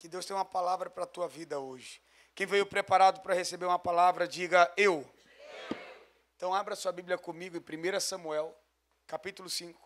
que Deus tem uma palavra para a tua vida hoje. Quem veio preparado para receber uma palavra, diga eu. Então abra sua Bíblia comigo em 1 Samuel, capítulo 5.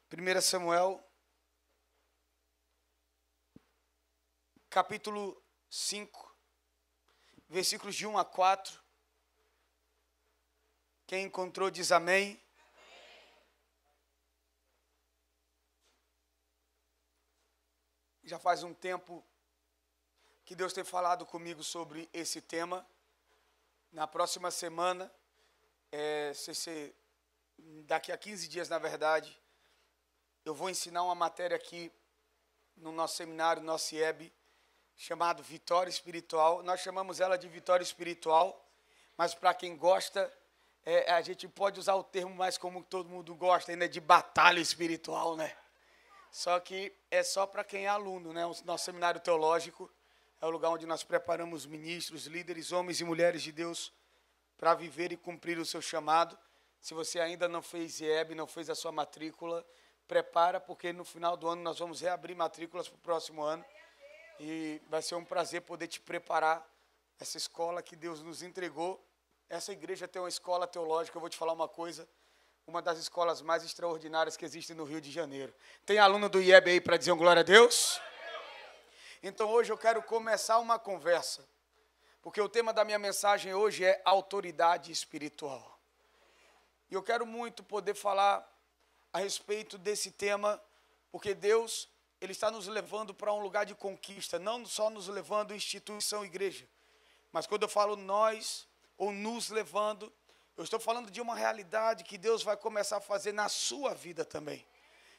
Primeira Samuel, capítulo 5, versículos de 1 a 4. Quem encontrou diz amém. Já faz um tempo que Deus tem falado comigo sobre esse tema. Na próxima semana, daqui a 15 dias, na verdade, eu vou ensinar uma matéria aqui no nosso seminário, nosso IEB, chamado Vitória Espiritual. Nós chamamos ela de Vitória Espiritual, mas para quem gosta, a gente pode usar o termo mais como todo mundo gosta, ainda de batalha espiritual, né? Só que é só para quem é aluno, né? O nosso seminário teológico é o lugar onde nós preparamos ministros, líderes, homens e mulheres de Deus para viver e cumprir o seu chamado. Se você ainda não fez IEB, não fez a sua matrícula, prepara, porque no final do ano nós vamos reabrir matrículas para o próximo ano. E vai ser um prazer poder te preparar. Essa escola que Deus nos entregou. Essa igreja tem uma escola teológica, eu vou te falar uma coisa, uma das escolas mais extraordinárias que existem no Rio de Janeiro. Tem aluno do IEB aí para dizer um glória a Deus? Então hoje eu quero começar uma conversa, porque o tema da minha mensagem hoje é autoridade espiritual. E eu quero muito poder falar a respeito desse tema, porque Deus, Ele está nos levando para um lugar de conquista, não só nos levando instituição igreja, mas quando eu falo nós, ou nos levando, eu estou falando de uma realidade que Deus vai começar a fazer na sua vida também.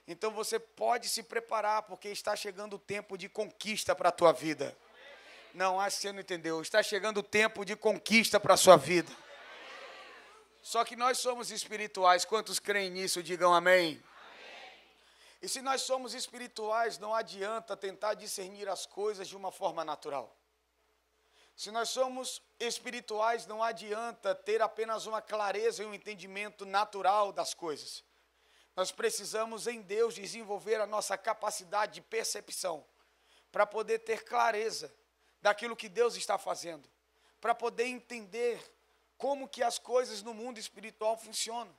Então você pode se preparar, porque está chegando o tempo de conquista para a tua vida. Não, acho que você não entendeu. Está chegando o tempo de conquista para a sua vida. Só que nós somos espirituais. Quantos creem nisso, digam amém. E se nós somos espirituais, não adianta tentar discernir as coisas de uma forma natural. Se nós somos espirituais, não adianta ter apenas uma clareza e um entendimento natural das coisas. Nós precisamos em Deus desenvolver a nossa capacidade de percepção para poder ter clareza daquilo que Deus está fazendo, para poder entender como que as coisas no mundo espiritual funcionam.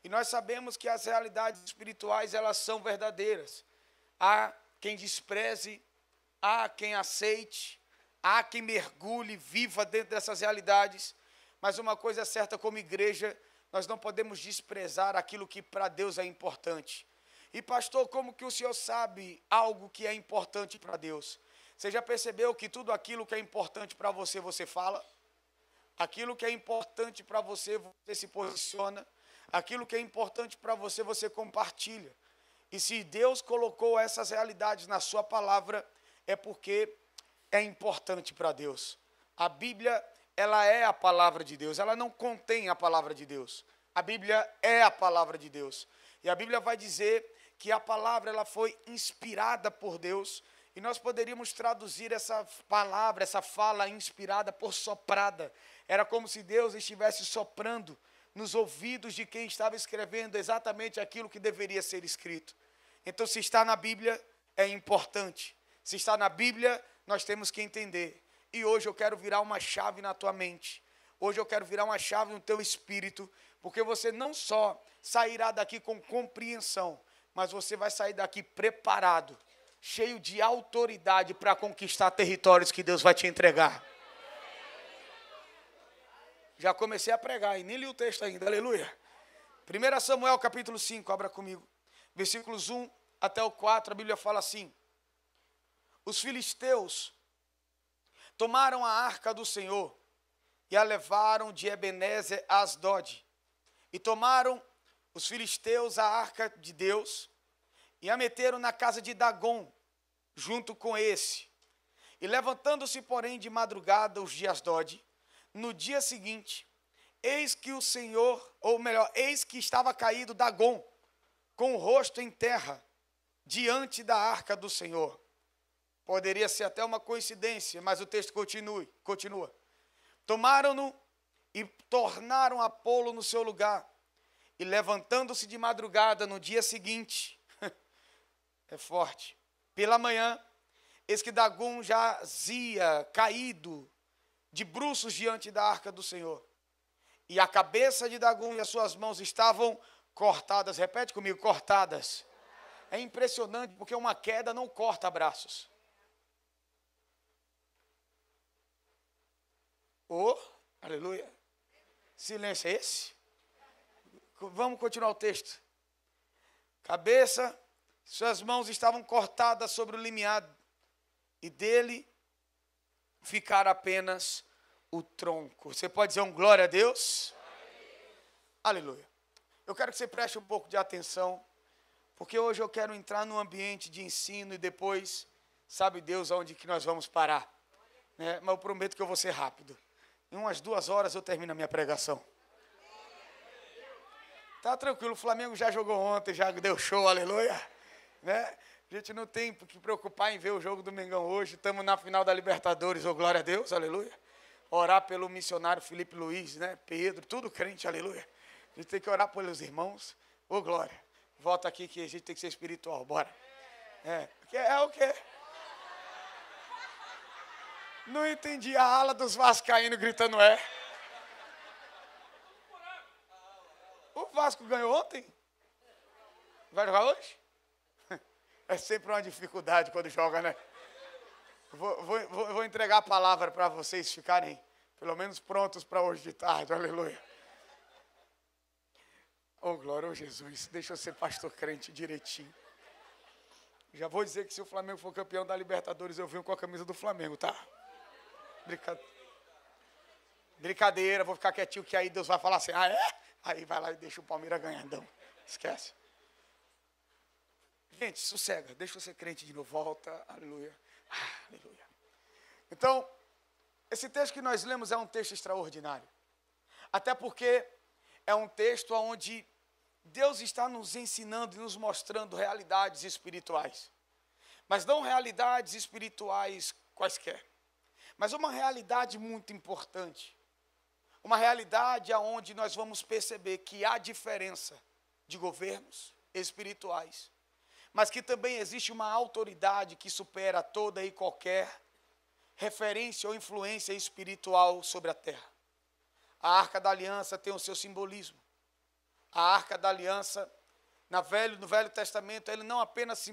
E nós sabemos que as realidades espirituais, elas são verdadeiras. Há quem despreze, há quem aceite, há quem mergulhe, viva dentro dessas realidades. Mas uma coisa é certa, como igreja, nós não podemos desprezar aquilo que para Deus é importante. E pastor, como que o senhor sabe algo que é importante para Deus? Você já percebeu que tudo aquilo que é importante para você, você fala? Aquilo que é importante para você, você se posiciona. Aquilo que é importante para você, você compartilha. E se Deus colocou essas realidades na sua palavra, é porque é importante para Deus. A Bíblia, ela é a palavra de Deus, ela não contém a palavra de Deus. A Bíblia é a palavra de Deus. E a Bíblia vai dizer que a palavra, ela foi inspirada por Deus. E nós poderíamos traduzir essa palavra, essa fala inspirada por soprada. Era como se Deus estivesse soprando nos ouvidos de quem estava escrevendo exatamente aquilo que deveria ser escrito. Então, se está na Bíblia, é importante. Se está na Bíblia, nós temos que entender. E hoje eu quero virar uma chave na tua mente. Hoje eu quero virar uma chave no teu espírito, porque você não só sairá daqui com compreensão, mas você vai sair daqui preparado, cheio de autoridade para conquistar territórios que Deus vai te entregar. Já comecei a pregar e nem li o texto ainda, aleluia. 1 Samuel capítulo 5, abra comigo. Versículos 1 até o 4, a Bíblia fala assim: os filisteus tomaram a arca do Senhor e a levaram de Ebenezer a Asdod. E tomaram os filisteus a arca de Deus e a meteram na casa de Dagom, junto com esse. E levantando-se, porém, de madrugada os de Asdod, no dia seguinte, eis que o Senhor, ou melhor, eis que estava caído Dagom, com o rosto em terra, diante da arca do Senhor. Poderia ser até uma coincidência, mas o texto continua. Tomaram-no e tornaram a pô-lo no seu lugar. E levantando-se de madrugada no dia seguinte, é forte, pela manhã, eis que Dagom jazia caído de bruços diante da arca do Senhor. E a cabeça de Dagom e as suas mãos estavam cortadas. Repete comigo, cortadas. É impressionante porque uma queda não corta braços. Oh, aleluia. Silêncio é esse? Vamos continuar o texto. Cabeça, suas mãos estavam cortadas sobre o limiar, e dele ficara apenas o tronco. Você pode dizer um glória a Deus? Aleluia. Eu quero que você preste um pouco de atenção, porque hoje eu quero entrar num ambiente de ensino e depois, sabe Deus aonde que nós vamos parar, né? Mas eu prometo que eu vou ser rápido. Em umas 2 horas eu termino a minha pregação. Tá tranquilo, o Flamengo já jogou ontem, já deu show, aleluia, né? A gente não tem que preocupar em ver o jogo do Mengão hoje, estamos na final da Libertadores, oh glória a Deus, aleluia. Orar pelo missionário Felipe Luiz, né? Pedro, tudo crente, aleluia. A gente tem que orar pelos irmãos, oh glória. Volta aqui que a gente tem que ser espiritual, bora. É o quê? Não entendi a ala dos vascaínos gritando é. O Vasco ganhou ontem? Vai jogar hoje? É sempre uma dificuldade quando joga, né? Vou entregar a palavra para vocês ficarem, pelo menos, prontos para hoje de tarde. Aleluia. Oh, glória a Jesus. Deixa eu ser pastor crente direitinho. Já vou dizer que se o Flamengo for campeão da Libertadores, eu venho com a camisa do Flamengo, tá? Brincadeira, vou ficar quietinho que aí Deus vai falar assim, ah é? Aí vai lá e deixa o Palmeiras ganhando. Esquece. Gente, sossega, deixa eu ser crente de novo, volta, aleluia. Aleluia. Então, esse texto que nós lemos é um texto extraordinário. Até porque é um texto onde Deus está nos ensinando e nos mostrando realidades espirituais. Mas não realidades espirituais quaisquer. Mas uma realidade muito importante. Uma realidade onde nós vamos perceber que há diferença de governos espirituais, mas que também existe uma autoridade que supera toda e qualquer referência ou influência espiritual sobre a terra. A Arca da Aliança tem o seu simbolismo. A Arca da Aliança, no Velho Testamento, ele não apenas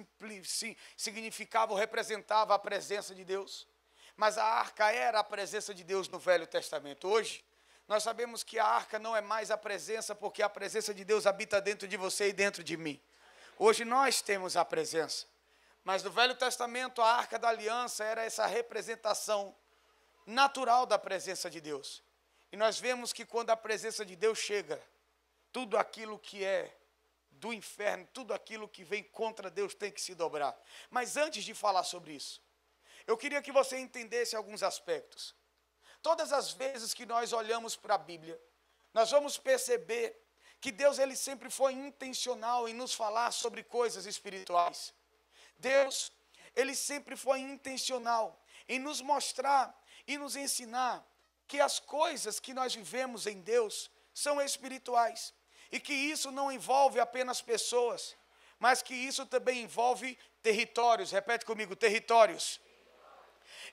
significava ou representava a presença de Deus, mas a Arca era a presença de Deus no Velho Testamento. Hoje, nós sabemos que a arca não é mais a presença, porque a presença de Deus habita dentro de você e dentro de mim. Hoje nós temos a presença. Mas no Velho Testamento, a arca da aliança era essa representação natural da presença de Deus. E nós vemos que quando a presença de Deus chega, tudo aquilo que é do inferno, tudo aquilo que vem contra Deus tem que se dobrar. Mas antes de falar sobre isso, eu queria que você entendesse alguns aspectos. Todas as vezes que nós olhamos para a Bíblia, nós vamos perceber que Deus ele sempre foi intencional em nos falar sobre coisas espirituais. Deus, ele sempre foi intencional em nos mostrar e nos ensinar que as coisas que nós vivemos em Deus são espirituais. E que isso não envolve apenas pessoas, mas que isso também envolve territórios. Repete comigo, territórios.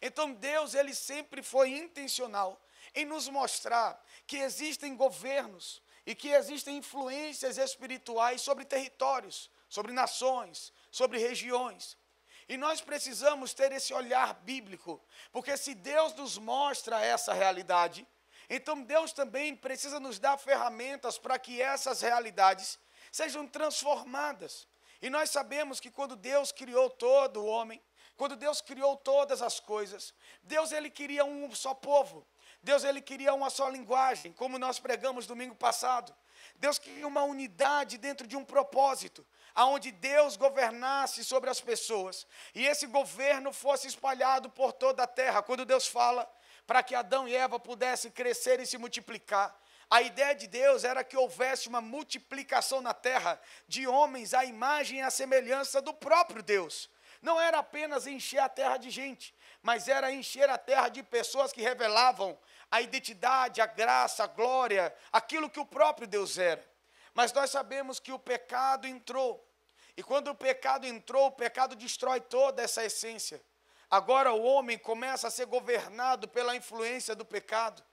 Então Deus, ele sempre foi intencional em nos mostrar que existem governos e que existem influências espirituais sobre territórios, sobre nações, sobre regiões. E nós precisamos ter esse olhar bíblico, porque se Deus nos mostra essa realidade, então Deus também precisa nos dar ferramentas para que essas realidades sejam transformadas. E nós sabemos que quando Deus criou todo o homem, quando Deus criou todas as coisas, Deus ele queria um só povo. Deus, ele queria uma só linguagem, como nós pregamos domingo passado. Deus queria uma unidade dentro de um propósito, aonde Deus governasse sobre as pessoas, e esse governo fosse espalhado por toda a terra. Quando Deus fala para que Adão e Eva pudessem crescer e se multiplicar, a ideia de Deus era que houvesse uma multiplicação na terra de homens à imagem e à semelhança do próprio Deus. Não era apenas encher a terra de gente, mas era encher a terra de pessoas que revelavam a identidade, a graça, a glória, aquilo que o próprio Deus era. Mas nós sabemos que o pecado entrou. E quando o pecado entrou, o pecado destrói toda essa essência. Agora o homem começa a ser governado pela influência do pecado.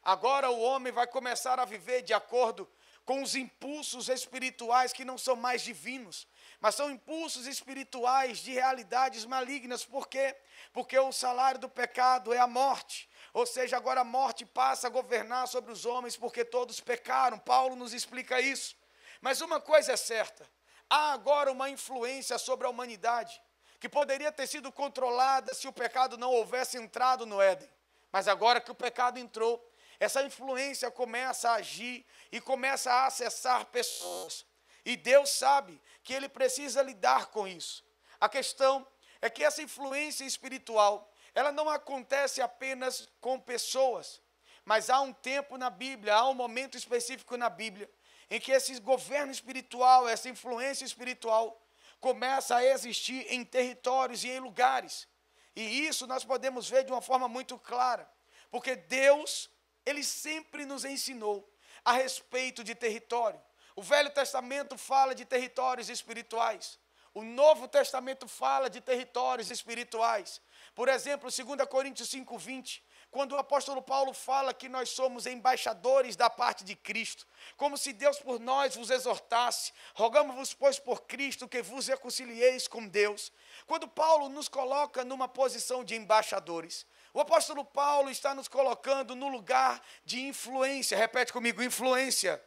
Agora o homem vai começar a viver de acordo com os impulsos espirituais que não são mais divinos, mas são impulsos espirituais de realidades malignas. Por quê? Porque o salário do pecado é a morte. Ou seja, agora a morte passa a governar sobre os homens porque todos pecaram. Paulo nos explica isso. Mas uma coisa é certa, há agora uma influência sobre a humanidade que poderia ter sido controlada se o pecado não houvesse entrado no Éden. Mas agora que o pecado entrou, essa influência começa a agir e começa a acessar pessoas. E Deus sabe que Ele precisa lidar com isso. A questão é que essa influência espiritual, ela não acontece apenas com pessoas, mas há um tempo na Bíblia, há um momento específico na Bíblia, em que esse governo espiritual, essa influência espiritual, começa a existir em territórios e em lugares. E isso nós podemos ver de uma forma muito clara, porque Deus, Ele sempre nos ensinou a respeito de território. O Velho Testamento fala de territórios espirituais. O Novo Testamento fala de territórios espirituais. Por exemplo, 2 Coríntios 5:20, quando o apóstolo Paulo fala que nós somos embaixadores da parte de Cristo, como se Deus por nós vos exortasse, rogamos-vos, pois, por Cristo, que vos reconcilieis com Deus. Quando Paulo nos coloca numa posição de embaixadores, o apóstolo Paulo está nos colocando no lugar de influência. Repete comigo, influência.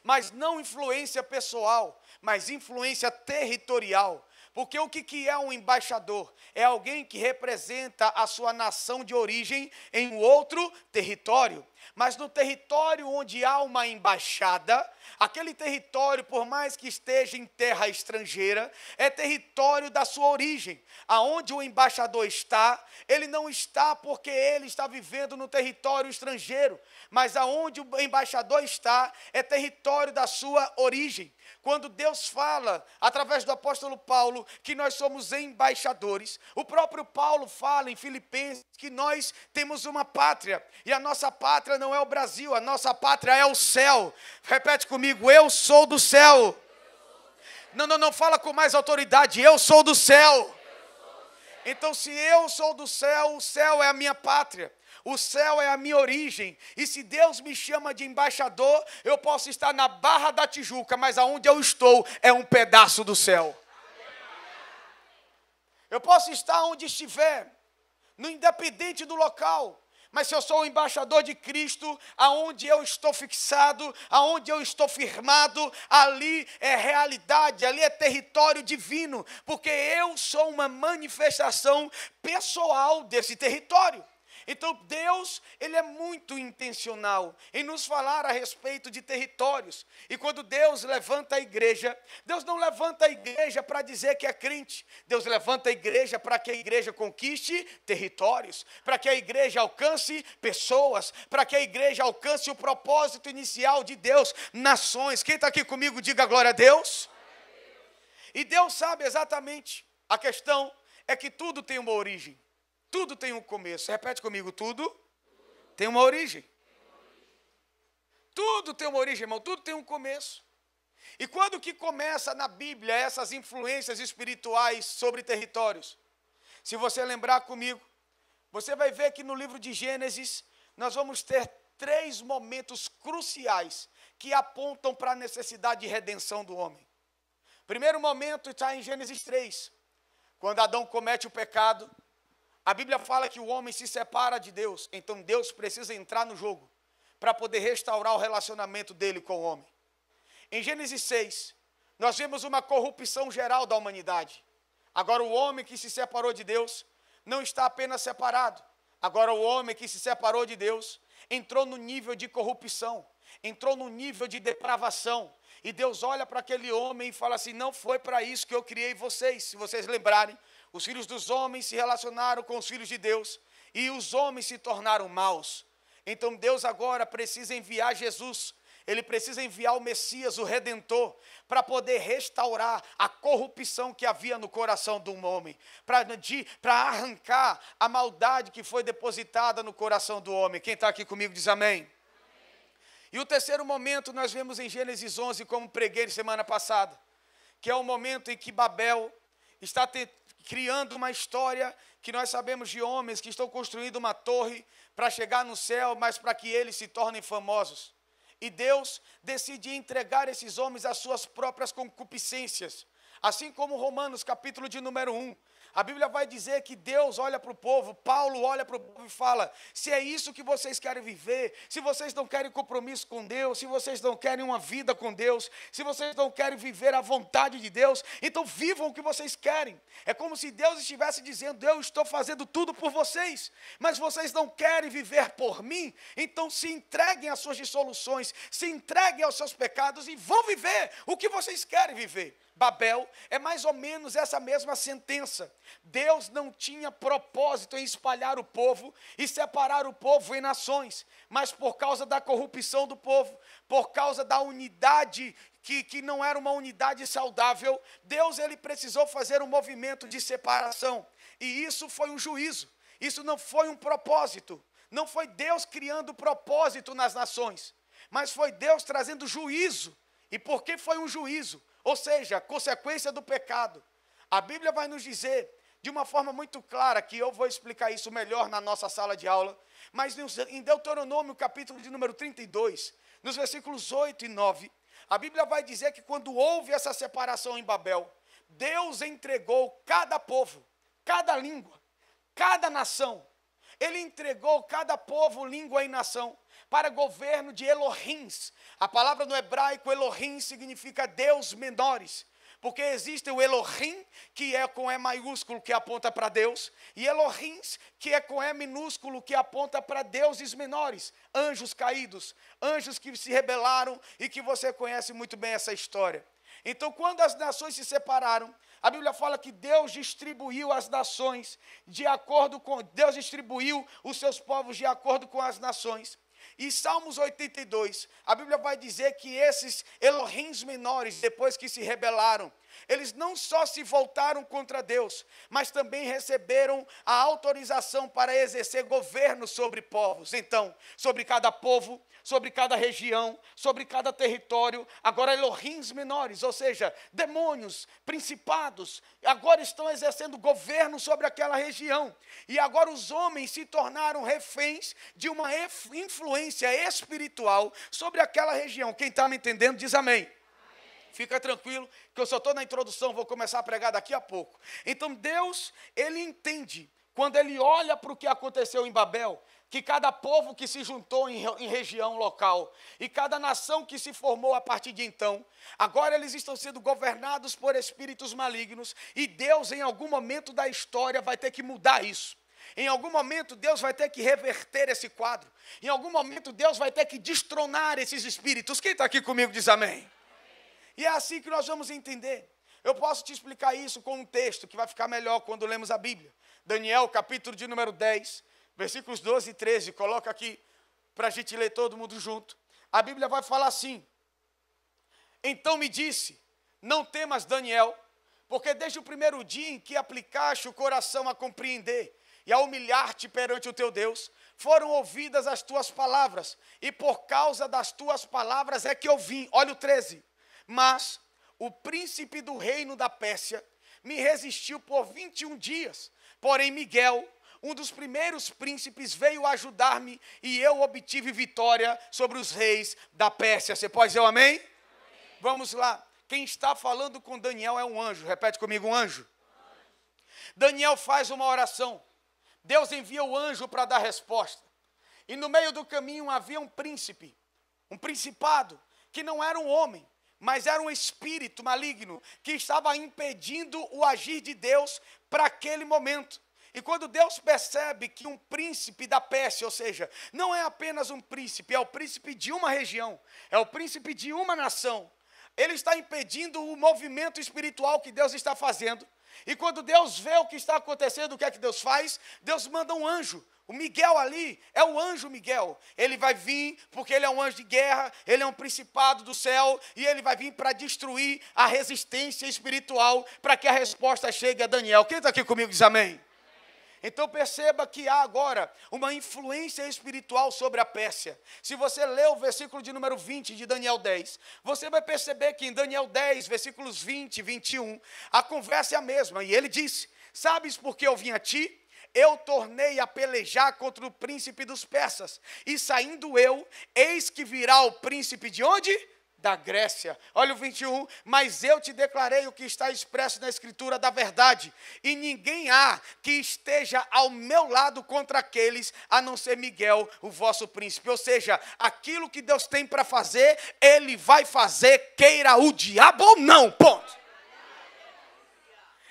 Mas não influência pessoal, mas influência territorial. Porque o que é um embaixador? É alguém que representa a sua nação de origem em outro território. Mas no território onde há uma embaixada, aquele território, por mais que esteja em terra estrangeira, é território da sua origem. Aonde o embaixador está, ele não está porque ele está vivendo no território estrangeiro, mas aonde o embaixador está, é território da sua origem. Quando Deus fala, através do apóstolo Paulo, que nós somos embaixadores, o próprio Paulo fala em Filipenses que nós temos uma pátria, e a nossa pátria não é o Brasil, a nossa pátria é o céu. Repete comigo, eu sou do céu. Não fala com mais autoridade, eu sou do céu. Então, se eu sou do céu, o céu é a minha pátria. O céu é a minha origem, e se Deus me chama de embaixador, eu posso estar na Barra da Tijuca, mas aonde eu estou é um pedaço do céu. Eu posso estar onde estiver, no independente do local, mas se eu sou o embaixador de Cristo, aonde eu estou fixado, aonde eu estou firmado, ali é realidade, ali é território divino, porque eu sou uma manifestação pessoal desse território. Então Deus, Ele é muito intencional em nos falar a respeito de territórios. E quando Deus levanta a igreja, Deus não levanta a igreja para dizer que é crente. Deus levanta a igreja para que a igreja conquiste territórios, para que a igreja alcance pessoas, para que a igreja alcance o propósito inicial de Deus, nações. Quem está aqui comigo, diga glória a Deus. E Deus sabe exatamente. A questão é que tudo tem uma origem. Tudo tem um começo. Repete comigo, tudo tem uma origem. Tudo tem uma origem, irmão. Tudo tem um começo. E quando que começa na Bíblia essas influências espirituais sobre territórios? Se você lembrar comigo, você vai ver que no livro de Gênesis, nós vamos ter 3 momentos cruciais que apontam para a necessidade de redenção do homem. O primeiro momento está em Gênesis 3, quando Adão comete o pecado. A Bíblia fala que o homem se separa de Deus, então Deus precisa entrar no jogo para poder restaurar o relacionamento dele com o homem. Em Gênesis 6, nós vemos uma corrupção geral da humanidade. Agora o homem que se separou de Deus não está apenas separado, Agora o homem que se separou de Deus entrou no nível de corrupção, entrou no nível de depravação. E Deus olha para aquele homem e fala assim: não foi para isso que eu criei vocês. Se vocês lembrarem, os filhos dos homens se relacionaram com os filhos de Deus e os homens se tornaram maus. Então Deus agora precisa enviar Jesus. Ele precisa enviar o Messias, o Redentor, para poder restaurar a corrupção que havia no coração de um homem, para arrancar a maldade que foi depositada no coração do homem. Quem está aqui comigo diz amém. E o terceiro momento nós vemos em Gênesis 11, como preguei semana passada, que é o momento em que Babel está criando uma história que nós sabemos de homens que estão construindo uma torre para chegar no céu, mas para que eles se tornem famosos. E Deus decide entregar esses homens às suas próprias concupiscências. Assim como Romanos, capítulo de número 1. A Bíblia vai dizer que Deus olha para o povo, Paulo olha para o povo e fala: se é isso que vocês querem viver, se vocês não querem compromisso com Deus, se vocês não querem uma vida com Deus, se vocês não querem viver a vontade de Deus, então vivam o que vocês querem. É como se Deus estivesse dizendo: eu estou fazendo tudo por vocês, mas vocês não querem viver por mim, então se entreguem às suas dissoluções, se entreguem aos seus pecados e vão viver o que vocês querem viver. Babel é mais ou menos essa mesma sentença. Deus não tinha propósito em espalhar o povo e separar o povo em nações, mas por causa da corrupção do povo, por causa da unidade que não era uma unidade saudável, Deus ele precisou fazer um movimento de separação. E isso foi um juízo, isso não foi um propósito. Não foi Deus criando propósito nas nações, mas foi Deus trazendo juízo. E por que foi um juízo? Ou seja, consequência do pecado. A Bíblia vai nos dizer, de uma forma muito clara, que eu vou explicar isso melhor na nossa sala de aula, mas em Deuteronômio, capítulo de número 32, nos versículos 8 e 9, a Bíblia vai dizer que quando houve essa separação em Babel, Deus entregou cada povo, cada língua, cada nação, ele entregou cada povo, língua e nação para governo de Elohims. A palavra no hebraico Elohim significa Deus menores, porque existe o Elohim, que é com E maiúsculo, que aponta para Deus, e Elohims, que é com E minúsculo, que aponta para deuses menores, anjos caídos, anjos que se rebelaram e que você conhece muito bem essa história. Então, quando as nações se separaram, a Bíblia fala que Deus distribuiu as nações Deus distribuiu os seus povos de acordo com as nações. E Salmos 82, a Bíblia vai dizer que esses Elohims menores, depois que se rebelaram, eles não só se voltaram contra Deus, mas também receberam a autorização para exercer governo sobre povos. Então, sobre cada povo, sobre cada região, sobre cada território, agora Elohims menores, ou seja, demônios, principados, agora estão exercendo governo sobre aquela região. E agora os homens se tornaram reféns de uma influência espiritual sobre aquela região. Quem está me entendendo diz amém. Fica tranquilo, que eu só estou na introdução, vou começar a pregar daqui a pouco. Então Deus, ele entende, quando ele olha para o que aconteceu em Babel, que cada povo que se juntou em região local, e cada nação que se formou a partir de então, agora eles estão sendo governados por espíritos malignos, e Deus em algum momento da história vai ter que mudar isso. Em algum momento Deus vai ter que reverter esse quadro. Em algum momento Deus vai ter que destronar esses espíritos. Quem está aqui comigo diz amém. E é assim que nós vamos entender. Eu posso te explicar isso com um texto que vai ficar melhor quando lemos a Bíblia. Daniel, capítulo de número 10, versículos 12 e 13. Coloca aqui para a gente ler todo mundo junto. A Bíblia vai falar assim: então me disse, não temas, Daniel, porque desde o primeiro dia em que aplicaste o coração a compreender e a humilhar-te perante o teu Deus, foram ouvidas as tuas palavras, e por causa das tuas palavras é que eu vim. Olha o 13. Mas o príncipe do reino da Pérsia me resistiu por 21 dias. Porém, Miguel, um dos primeiros príncipes, veio ajudar-me e eu obtive vitória sobre os reis da Pérsia. Você pode dizer um amém? Amém. Vamos lá. Quem está falando com Daniel é um anjo. Repete comigo, um anjo. Daniel faz uma oração. Deus envia o anjo para dar resposta. E no meio do caminho havia um príncipe, um principado, que não era um homem, mas era um espírito maligno que estava impedindo o agir de Deus para aquele momento. E quando Deus percebe que um príncipe da Pérsia, ou seja, não é apenas um príncipe, é o príncipe de uma região, é o príncipe de uma nação, ele está impedindo o movimento espiritual que Deus está fazendo. E quando Deus vê o que está acontecendo, o que é que Deus faz? Deus manda um anjo. O Miguel ali é o anjo Miguel. Ele vai vir porque ele é um anjo de guerra, ele é um principado do céu e ele vai vir para destruir a resistência espiritual para que a resposta chegue a Daniel. Quem está aqui comigo diz amém? Então perceba que há agora uma influência espiritual sobre a Pérsia. Se você ler o versículo de número 20 de Daniel 10, você vai perceber que em Daniel 10, versículos 20 e 21, a conversa é a mesma. E ele disse: sabes por que eu vim a ti? Eu tornei a pelejar contra o príncipe dos persas. E saindo eu, eis que virá o príncipe de onde? Da Grécia. Olha o 21, mas eu te declarei o que está expresso na escritura da verdade, e ninguém há que esteja ao meu lado contra aqueles, a não ser Miguel, o vosso príncipe. Ou seja, aquilo que Deus tem para fazer, ele vai fazer, queira o diabo ou não, ponto.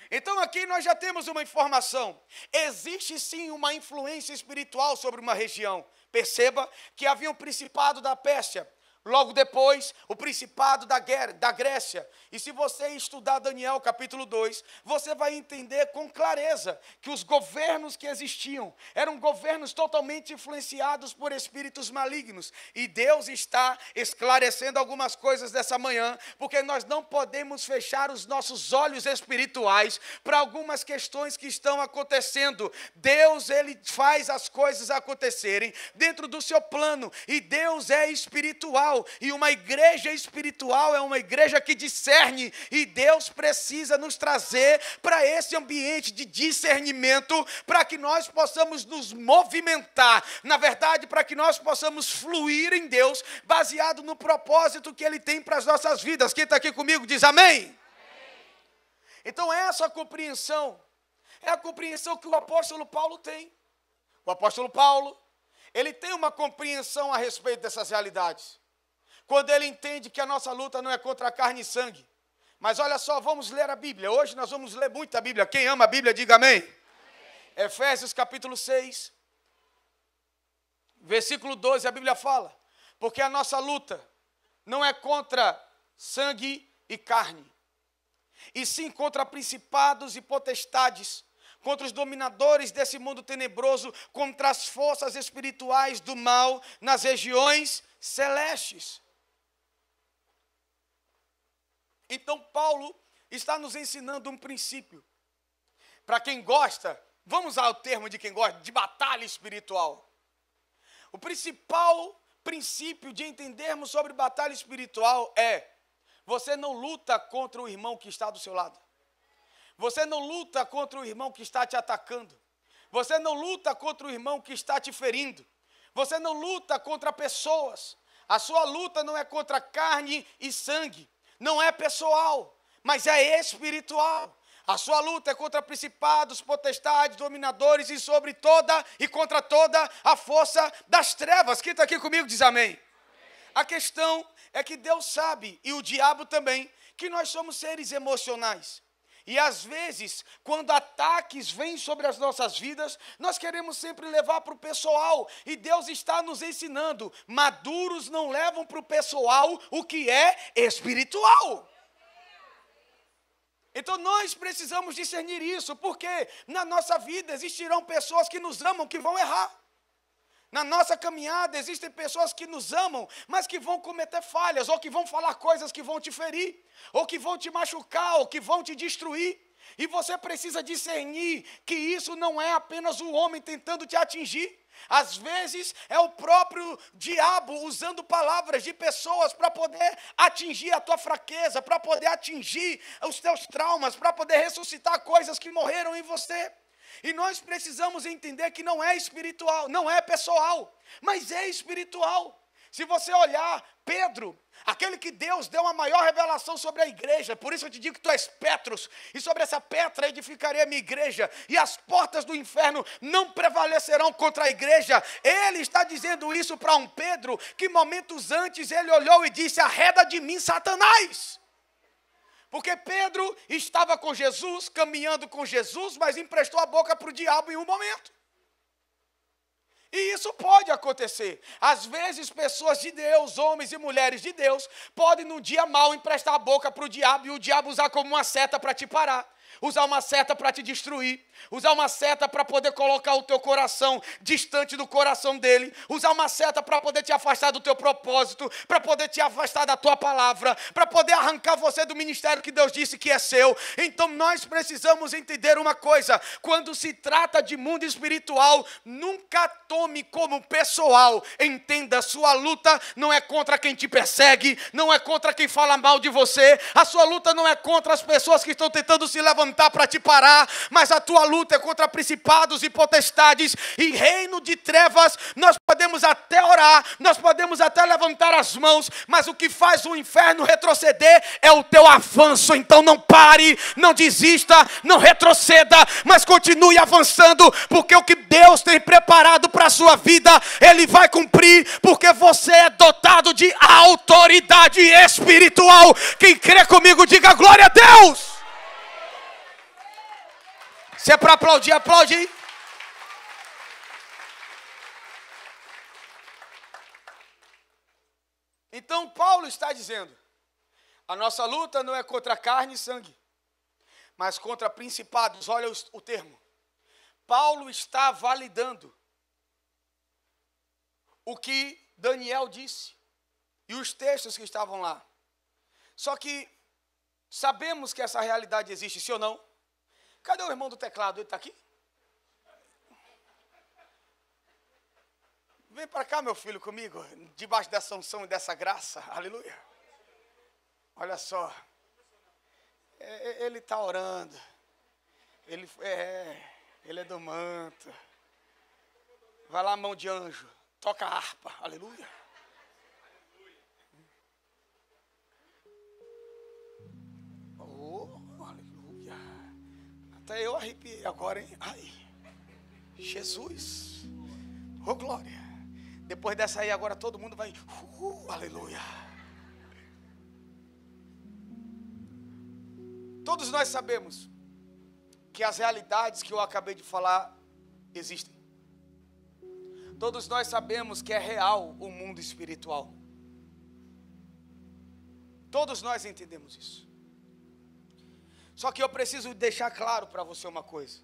Então aqui nós já temos uma informação. Existe sim uma influência espiritual sobre uma região. Perceba que havia um principado da Pérsia. Logo depois, o principado da Grécia. E se você estudar Daniel capítulo 2, você vai entender com clareza que os governos que existiam eram governos totalmente influenciados por espíritos malignos. E Deus está esclarecendo algumas coisas dessa manhã, porque nós não podemos fechar os nossos olhos espirituais para algumas questões que estão acontecendo. Deus, ele faz as coisas acontecerem dentro do seu plano, e Deus é espiritual. E uma igreja espiritual é uma igreja que discerne, e Deus precisa nos trazer para esse ambiente de discernimento, para que nós possamos nos movimentar, na verdade, para que nós possamos fluir em Deus, baseado no propósito que Ele tem para as nossas vidas. Quem está aqui comigo diz amém? Amém. Então essa compreensão é a compreensão que o apóstolo Paulo tem. O apóstolo Paulo, ele tem uma compreensão a respeito dessas realidades. Quando ele entende que a nossa luta não é contra a carne e sangue. Mas olha só, vamos ler a Bíblia. Hoje nós vamos ler muito a Bíblia. Quem ama a Bíblia, diga amém. Amém. Efésios capítulo 6, versículo 12, a Bíblia fala: porque a nossa luta não é contra sangue e carne, e sim contra principados e potestades, contra os dominadores desse mundo tenebroso, contra as forças espirituais do mal nas regiões celestes. Então Paulo está nos ensinando um princípio. Para quem gosta, vamos usar o termo de quem gosta, de batalha espiritual. O principal princípio de entendermos sobre batalha espiritual é: você não luta contra o irmão que está do seu lado. Você não luta contra o irmão que está te atacando. Você não luta contra o irmão que está te ferindo. Você não luta contra pessoas. A sua luta não é contra carne e sangue. Não é pessoal, mas é espiritual. A sua luta é contra principados, potestades, dominadores e sobre toda e contra toda a força das trevas. Quem está aqui comigo diz amém. Amém. A questão é que Deus sabe, e o diabo também, que nós somos seres emocionais. E às vezes, quando ataques vêm sobre as nossas vidas, nós queremos sempre levar para o pessoal. E Deus está nos ensinando: maduros não levam para o pessoal o que é espiritual. Então nós precisamos discernir isso, porque na nossa vida existirão pessoas que nos amam que vão errar. Na nossa caminhada existem pessoas que nos amam, mas que vão cometer falhas, ou que vão falar coisas que vão te ferir, ou que vão te machucar, ou que vão te destruir. E você precisa discernir que isso não é apenas o homem tentando te atingir. Às vezes é o próprio diabo usando palavras de pessoas para poder atingir a tua fraqueza, para poder atingir os teus traumas, para poder ressuscitar coisas que morreram em você. E nós precisamos entender que não é espiritual, não é pessoal, mas é espiritual. Se você olhar Pedro, aquele que Deus deu a maior revelação sobre a igreja, por isso eu te digo que tu és Petros, e sobre essa pedra edificarei a minha igreja, e as portas do inferno não prevalecerão contra a igreja. Ele está dizendo isso para um Pedro, que momentos antes ele olhou e disse: arreda de mim, Satanás. Porque Pedro estava com Jesus, caminhando com Jesus, mas emprestou a boca para o diabo em um momento. E isso pode acontecer. Às vezes, pessoas de Deus, homens e mulheres de Deus, podem num dia mau emprestar a boca para o diabo e o diabo usar como uma seta para te parar. Usar uma seta para te destruir, usar uma seta para poder colocar o teu coração distante do coração dele, usar uma seta para poder te afastar do teu propósito, para poder te afastar da tua palavra, para poder arrancar você do ministério que Deus disse que é seu. Então nós precisamos entender uma coisa: quando se trata de mundo espiritual, nunca tome como pessoal. Entenda, sua luta não é contra quem te persegue, não é contra quem fala mal de você, a sua luta não é contra as pessoas que estão tentando se levantar para te parar, mas a tua luta é contra principados e potestades e reino de trevas. Nós podemos até orar, nós podemos até levantar as mãos, mas o que faz o inferno retroceder é o teu avanço. Então não pare, não desista, não retroceda, mas continue avançando, porque o que Deus tem preparado para a sua vida, Ele vai cumprir, porque você é dotado de autoridade espiritual. Quem crê comigo, diga glória a Deus. Se é para aplaudir, aplaude aí. Então Paulo está dizendo: a nossa luta não é contra carne e sangue, mas contra principados. Olha o termo. Paulo está validando o que Daniel disse e os textos que estavam lá. Só que sabemos que essa realidade existe, sim ou não? Cadê o irmão do teclado? Ele está aqui? Vem para cá, meu filho, comigo, debaixo dessa unção e dessa graça. Aleluia. Olha só. Ele está orando. Ele é do manto. Vai lá, mão de anjo. Toca a harpa. Aleluia. Até eu arrepiei agora, hein? Ai, Jesus. Oh, glória. Depois dessa aí, agora todo mundo vai... aleluia. Todos nós sabemos que as realidades que eu acabei de falar existem. Todos nós sabemos que é real o mundo espiritual. Todos nós entendemos isso. Só que eu preciso deixar claro para você uma coisa.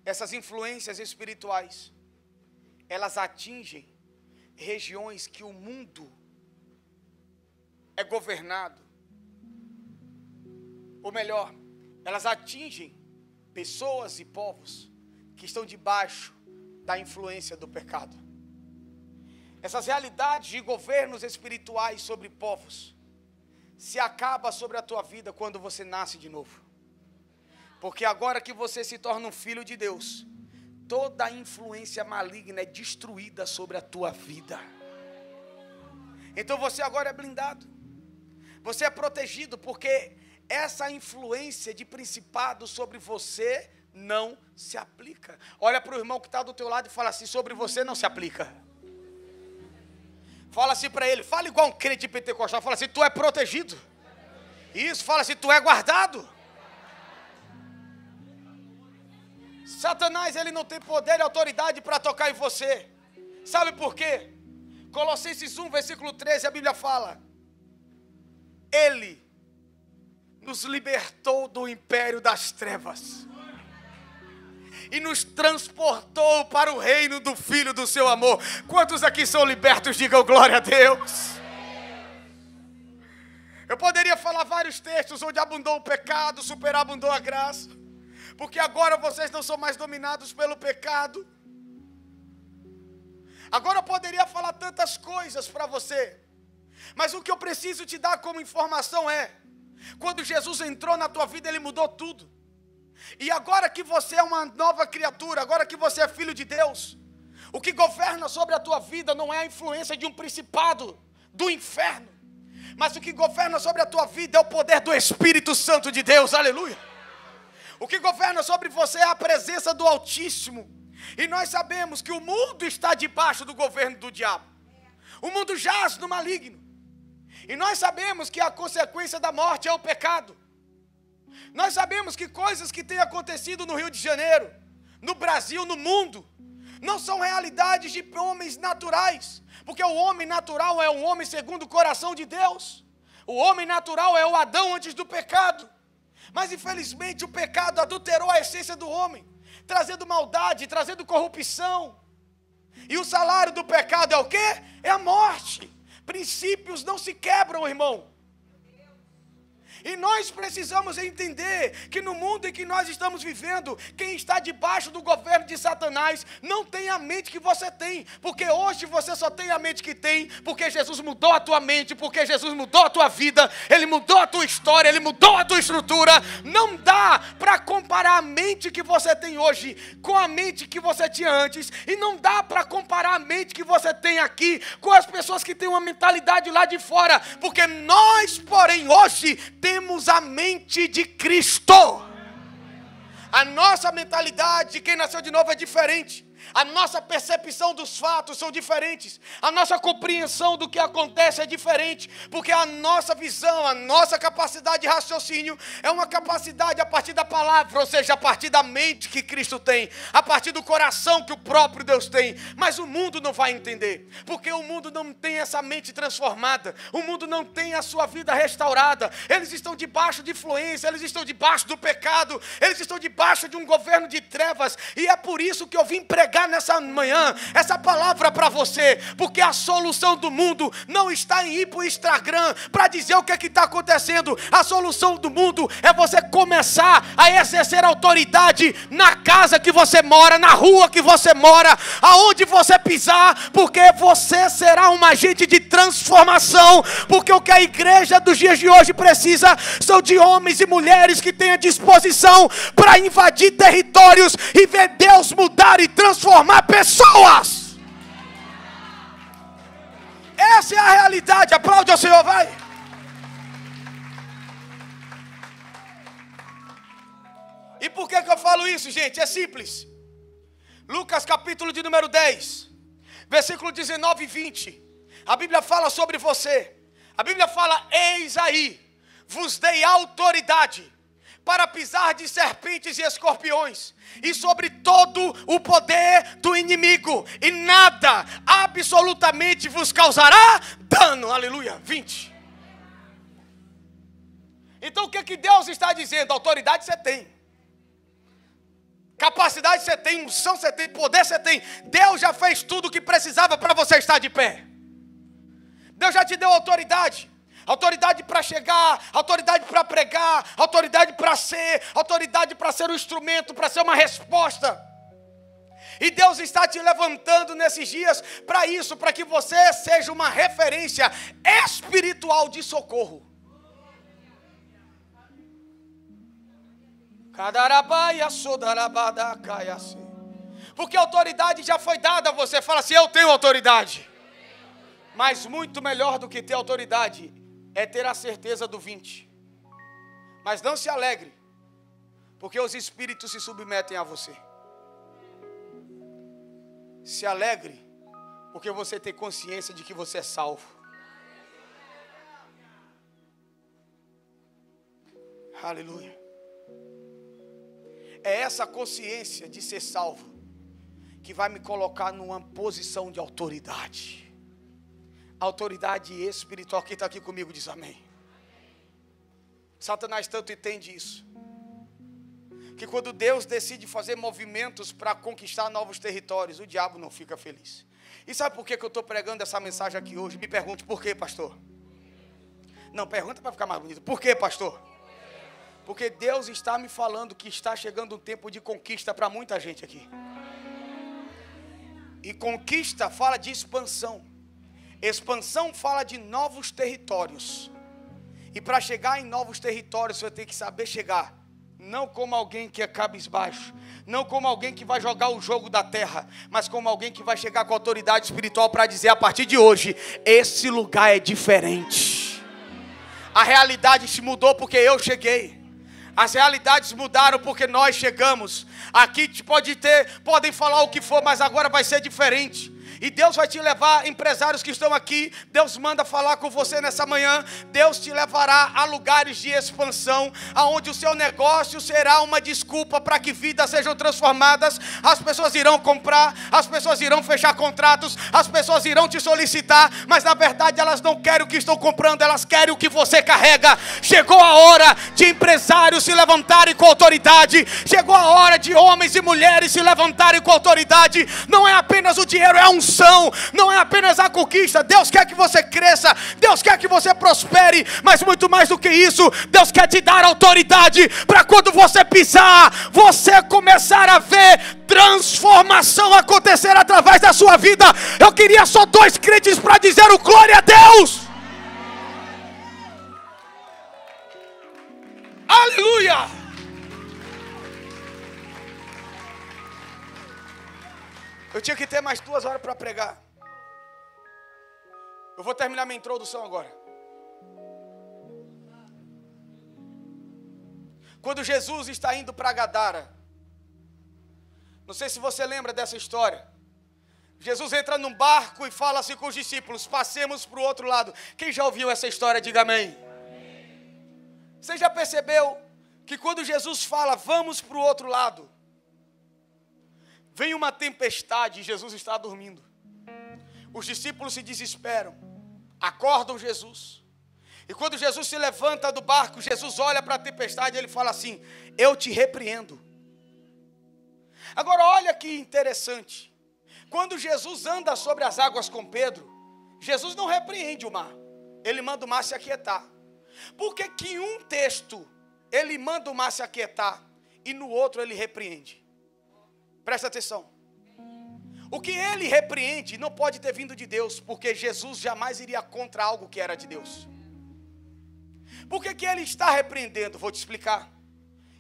Essas influências espirituais, elas atingem regiões que o mundo é governado. Ou melhor, elas atingem pessoas e povos que estão debaixo da influência do pecado. Essas realidades de governos espirituais sobre povos se acaba sobre a tua vida quando você nasce de novo. Porque agora que você se torna um filho de Deus, toda a influência maligna é destruída sobre a tua vida. Então você agora é blindado. Você é protegido, porque essa influência de principado sobre você não se aplica. Olha para o irmão que está do teu lado e fala assim: sobre você não se aplica. Fala assim para ele, fala igual um crente pentecostal, fala assim: tu é protegido. Isso, fala assim: tu é guardado. Satanás, ele não tem poder e autoridade para tocar em você. Sabe por quê? Colossenses 1, versículo 13, a Bíblia fala: Ele nos libertou do império das trevas e nos transportou para o reino do Filho do seu amor. Quantos aqui são libertos? Digam glória a Deus. Eu poderia falar vários textos onde abundou o pecado, superabundou a graça, porque agora vocês não são mais dominados pelo pecado. Agora eu poderia falar tantas coisas para você, mas o que eu preciso te dar como informação é: quando Jesus entrou na tua vida, Ele mudou tudo. E agora que você é uma nova criatura, agora que você é filho de Deus, o que governa sobre a tua vida não é a influência de um principado do inferno, mas o que governa sobre a tua vida é o poder do Espírito Santo de Deus, aleluia. O que governa sobre você é a presença do Altíssimo. E nós sabemos que o mundo está debaixo do governo do diabo. O mundo jaz no maligno. E nós sabemos que a consequência da morte é o pecado. Nós sabemos que coisas que têm acontecido no Rio de Janeiro, no Brasil, no mundo, não são realidades de homens naturais, porque o homem natural é um homem segundo o coração de Deus. O homem natural é o Adão antes do pecado. Mas infelizmente o pecado adulterou a essência do homem, trazendo maldade, trazendo corrupção. E o salário do pecado é o quê? É a morte. Princípios não se quebram, irmão. E nós precisamos entender que no mundo em que nós estamos vivendo, quem está debaixo do governo de Satanás não tem a mente que você tem, porque hoje você só tem a mente que tem, porque Jesus mudou a tua mente, porque Jesus mudou a tua vida, Ele mudou a tua história, Ele mudou a tua estrutura. Não dá para comparar a mente que você tem hoje com a mente que você tinha antes, e não dá para comparar a mente que você tem aqui com as pessoas que têm uma mentalidade lá de fora, porque nós, porém, hoje temos a mente de Cristo. A nossa mentalidade de quem nasceu de novo é diferente. A nossa percepção dos fatos são diferentes. A nossa compreensão do que acontece é diferente. Porque a nossa visão, a nossa capacidade de raciocínio é uma capacidade a partir da palavra, ou seja, a partir da mente que Cristo tem, a partir do coração que o próprio Deus tem. Mas o mundo não vai entender, porque o mundo não tem essa mente transformada. O mundo não tem a sua vida restaurada. Eles estão debaixo de influência, eles estão debaixo do pecado, eles estão debaixo de um governo de trevas. E é por isso que eu vim pregar nessa manhã essa palavra para você, porque a solução do mundo não está em ir para o Instagram para dizer o que está acontecendo. A solução do mundo é você começar a exercer autoridade na casa que você mora, na rua que você mora, aonde você pisar, porque você será um agente de transformação. Porque o que a igreja dos dias de hoje precisa são de homens e mulheres que tenham disposição para invadir territórios e ver Deus mudar e transformar pessoas. Essa é a realidade. Aplaude ao Senhor, vai. E por que eu falo isso, gente? É simples. Lucas capítulo de número 10, versículo 19 e 20. A Bíblia fala sobre você. A Bíblia fala: eis aí, vos dei autoridade para pisar de serpentes e escorpiões, e sobre todo o poder do inimigo, e nada absolutamente vos causará dano. Aleluia. 20. Então o que Deus está dizendo? Autoridade você tem, capacidade você tem, unção você tem, poder você tem. Deus já fez tudo o que precisava para você estar de pé. Deus já te deu autoridade. Autoridade para chegar, autoridade para pregar, autoridade para ser um instrumento, para ser uma resposta. E Deus está te levantando nesses dias para isso, para que você seja uma referência espiritual de socorro. Porque a autoridade já foi dada a você. Fala assim: eu tenho autoridade. Mas muito melhor do que ter autoridade é ter a certeza do 20. Mas não se alegre, porque os espíritos se submetem a você. Se alegre, porque você tem consciência de que você é salvo. Aleluia. É essa consciência de ser salvo que vai me colocar numa posição de autoridade. Autoridade espiritual. Quem está aqui comigo diz amém. Satanás tanto entende isso, que quando Deus decide fazer movimentos para conquistar novos territórios, o diabo não fica feliz. E sabe por que eu estou pregando essa mensagem aqui hoje? Me pergunte: por quê, pastor? Não, pergunta para ficar mais bonito. Por quê, pastor? Porque Deus está me falando que está chegando um tempo de conquista para muita gente aqui. E conquista fala de expansão. Expansão fala de novos territórios. E para chegar em novos territórios, você tem que saber chegar. Não como alguém que é cabisbaixo, não como alguém que vai jogar o jogo da terra, mas como alguém que vai chegar com autoridade espiritual para dizer: a partir de hoje, esse lugar é diferente. A realidade se mudou porque eu cheguei. As realidades mudaram porque nós chegamos. Aqui podem falar o que for, mas agora vai ser diferente. E Deus vai te levar, empresários que estão aqui, Deus manda falar com você nessa manhã. Deus te levará a lugares de expansão, aonde o seu negócio será uma desculpa para que vidas sejam transformadas. As pessoas irão comprar, as pessoas irão fechar contratos, as pessoas irão te solicitar, mas na verdade elas não querem o que estão comprando, elas querem o que você carrega. Chegou a hora de empresários se levantarem com autoridade. Chegou a hora de homens e mulheres se levantarem com autoridade. Não é apenas o dinheiro, é a unção. Não é apenas a conquista. Deus quer que você cresça, Deus quer que você prospere, mas muito mais do que isso, Deus quer te dar autoridade para quando você pisar, você começar a ver transformação acontecer através da sua vida. Eu queria só 2 crentes para dizer o glória a Deus. Aleluia. Eu tinha que ter mais 2 horas para pregar. Eu vou terminar minha introdução agora. Quando Jesus está indo para Gadara, não sei se você lembra dessa história. Jesus entra num barco e fala assim com os discípulos: passemos para o outro lado. Quem já ouviu essa história, diga amém. Você já percebeu que quando Jesus fala vamos para o outro lado, vem uma tempestade e Jesus está dormindo. Os discípulos se desesperam, acordam Jesus. E quando Jesus se levanta do barco, Jesus olha para a tempestade e ele fala assim: eu te repreendo. Agora olha que interessante. Quando Jesus anda sobre as águas com Pedro, Jesus não repreende o mar, ele manda o mar se aquietar. Por que que em um texto ele manda o mar se aquietar e no outro ele repreende? Presta atenção. O que ele repreende não pode ter vindo de Deus, porque Jesus jamais iria contra algo que era de Deus. Por que que ele está repreendendo? Vou te explicar.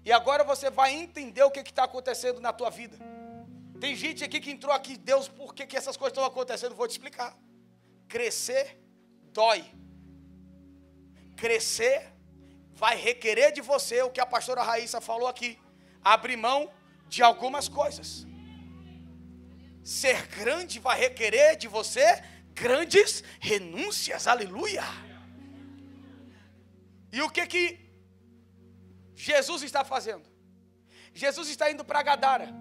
E agora você vai entender o que está acontecendo na tua vida. Tem gente aqui que entrou aqui, Deus, por que que essas coisas estão acontecendo? Vou te explicar. Crescer dói. Crescer vai requerer de você o que a pastora Raíssa falou aqui: abrir mão de algumas coisas. Ser grande vai requerer de você grandes renúncias. Aleluia. E o que que Jesus está fazendo? Jesus está indo para Gadara.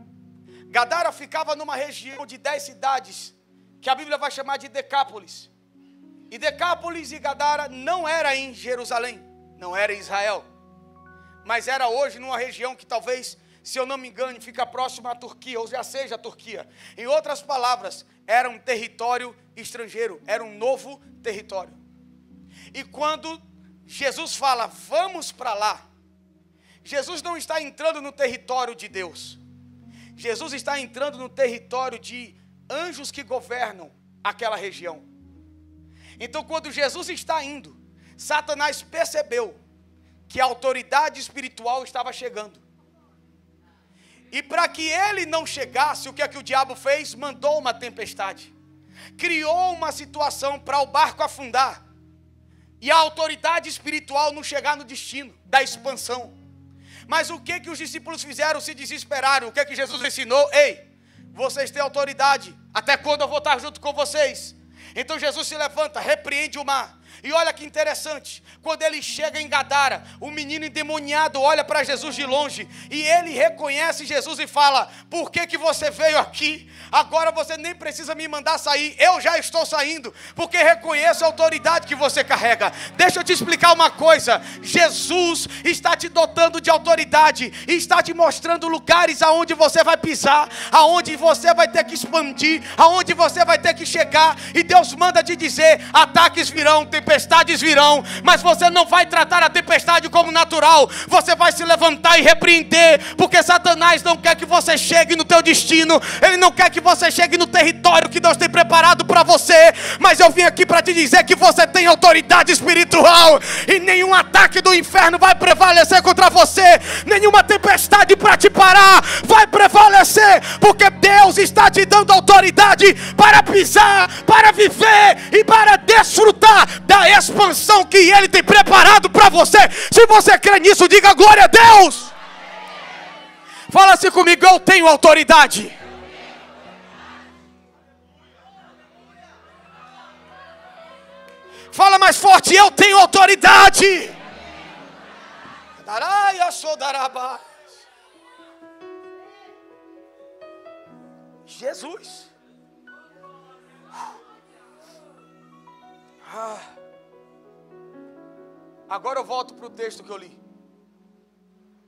Gadara ficava numa região de 10 cidades, que a Bíblia vai chamar de Decápolis. E Decápolis e Gadara não era em Jerusalém, não era em Israel, mas era hoje numa região que talvez, se eu não me engano, fica próxima à Turquia, ou já seja a Turquia. Em outras palavras, era um território estrangeiro, era um novo território. E quando Jesus fala, vamos para lá, Jesus não está entrando no território de Deus. Jesus está entrando no território de anjos que governam aquela região. Então, quando Jesus está indo, Satanás percebeu que a autoridade espiritual estava chegando. E para que ele não chegasse, o que é que o diabo fez? Mandou uma tempestade. Criou uma situação para o barco afundar. E a autoridade espiritual não chegar no destino da expansão. Mas o que que os discípulos fizeram? Se desesperaram. O que que Jesus ensinou? Ei, vocês têm autoridade. Até quando eu vou estar junto com vocês? Então Jesus se levanta, repreende o mar. E olha que interessante, quando ele chega em Gadara, o menino endemoniado olha para Jesus de longe, e ele reconhece Jesus e fala, por que que você veio aqui? Agora você nem precisa me mandar sair, eu já estou saindo, porque reconheço a autoridade que você carrega. Deixa eu te explicar uma coisa, Jesus está te dotando de autoridade, e está te mostrando lugares aonde você vai pisar, aonde você vai ter que expandir, aonde você vai ter que chegar, e Deus manda te dizer, ataques virão, tempestades virão, mas você não vai tratar a tempestade como natural, você vai se levantar e repreender, porque Satanás não quer que você chegue no teu destino, ele não quer que você chegue no território que Deus tem preparado para você, mas eu vim aqui para te dizer que você tem autoridade espiritual, e nenhum ataque do inferno vai prevalecer contra você, nenhuma tempestade para te parar vai prevalecer, porque Deus está te dando autoridade para pisar, para viver e para desfrutar da expansão que Ele tem preparado para você. Se você crê nisso, diga glória a Deus. Fala assim comigo, eu tenho autoridade. Fala mais forte, eu tenho autoridade. Jesus. Agora eu volto para o texto que eu li.